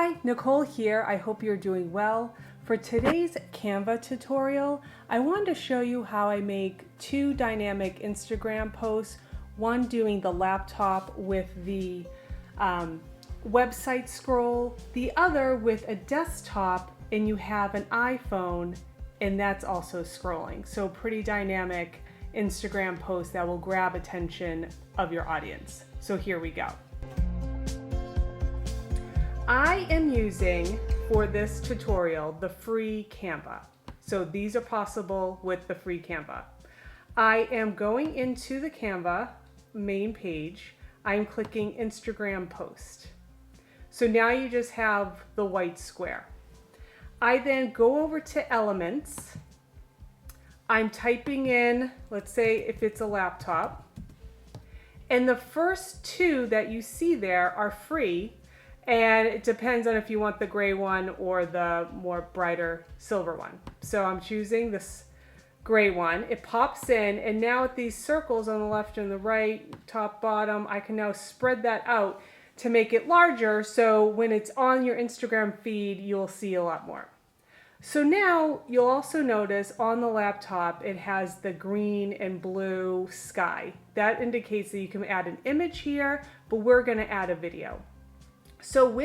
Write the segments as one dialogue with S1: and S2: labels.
S1: Hi, Nicole here. I hope you're doing well. For today's Canva tutorial, I wanted to show you how I make two dynamic Instagram posts, one doing the laptop with the website scroll, the other with a desktop and you have an iPhone and that's also scrolling. So pretty dynamic Instagram post that will grab attention of your audience. So here we go. I am using, for this tutorial, the free Canva. So these are possible with the free Canva. I am going into the Canva main page. I'm clicking Instagram post. So now you just have the white square. I then go over to elements. I'm typing in, let's say if it's a laptop, and the first two that you see there are free. And it depends on if you want the gray one or the more brighter silver one. So I'm choosing this gray one. It pops in, and now with these circles on the left and the right, top, bottom, I can now spread that out to make it larger, so when it's on your Instagram feed, you'll see a lot more. So now you'll also notice on the laptop, it has the green and blue sky. That indicates that you can add an image here, but we're gonna add a video. So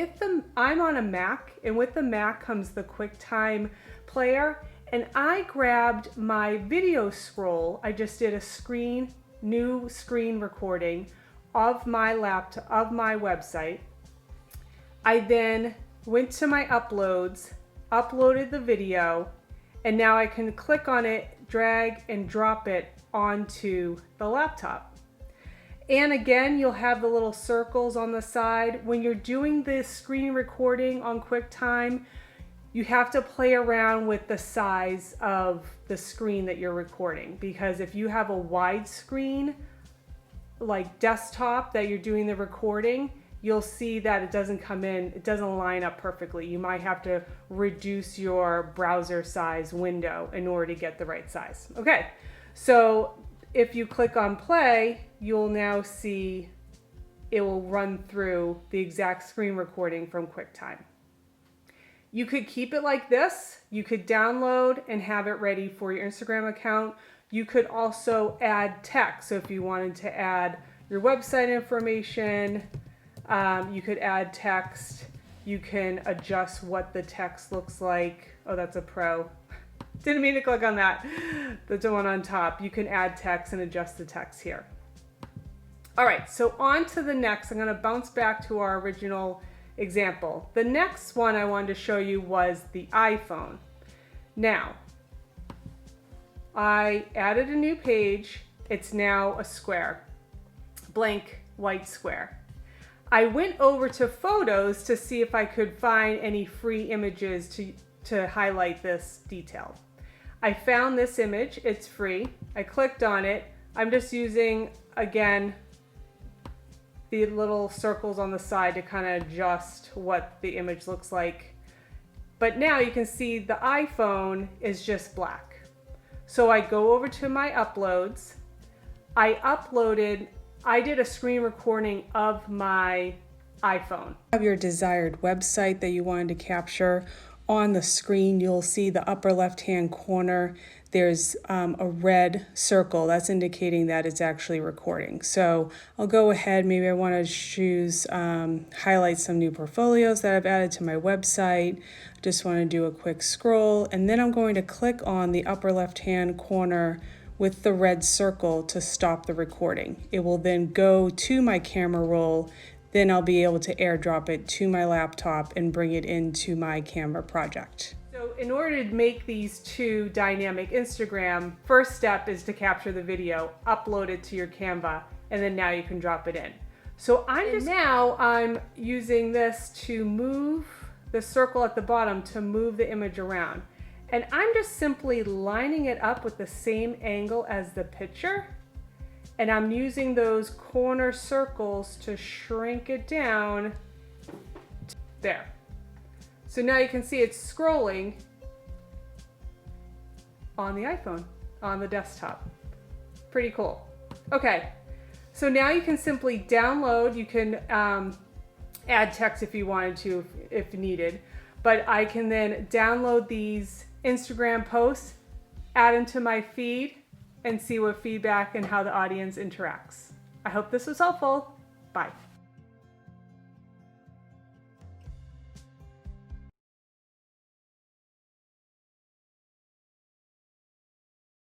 S1: I'm on a Mac, and with the Mac comes the QuickTime player, and I grabbed my video scroll. I just did a new screen recording of my laptop, of my website. I then went to my uploads, uploaded the video, and now I can click on it, drag and drop it onto the laptop. And again, you'll have the little circles on the side. When you're doing this screen recording on QuickTime, you have to play around with the size of the screen that you're recording, because if you have a wide screen, like desktop, that you're doing the recording, you'll see that it doesn't come in, it doesn't line up perfectly. You might have to reduce your browser size window in order to get the right size. Okay, so if you click on play, you'll now see it will run through the exact screen recording from QuickTime. You could keep it like this. You could download and have it ready for your Instagram account. You could also add text. So if you wanted to add your website information, you could add text. You can adjust what the text looks like. Oh, that's a pro. Didn't mean to click on that. That's the one on top. You can add text and adjust the text here. All right, so on to the next. I'm gonna bounce back to our original example. The next one I wanted to show you was the iPhone. Now, I added a new page. It's now a square, blank white square. I went over to photos to see if I could find any free images to highlight this detail. I found this image, it's free. I clicked on it. I'm just using, again, the little circles on the side to kind of adjust what the image looks like. But now you can see the iPhone is just black. So I go over to my uploads. I did a screen recording of my iPhone. Have your desired website that you wanted to capture. On the screen, you'll see the upper left-hand corner, there's a red circle. That's indicating that it's actually recording. So I'll go ahead, maybe I want to choose, highlight some new portfolios that I've added to my website. Just want to do a quick scroll, and then I'm going to click on the upper left-hand corner with the red circle to stop the recording. It will then go to my camera roll. Then I'll be able to airdrop it to my laptop and bring it into my Canva project. So in order to make these two dynamic Instagram, first step is to capture the video, upload it to your Canva, and then now you can drop it in. So I'm using this to move the circle at the bottom to move the image around. And I'm just simply lining it up with the same angle as the picture. And I'm using those corner circles to shrink it down there. So now you can see it's scrolling on the iPhone, on the desktop. Pretty cool. Okay, so now you can simply download, you can add text if you wanted to, if needed. But I can then download these Instagram posts, add them to my feed, and see what feedback and how the audience interacts. I hope this was helpful. Bye.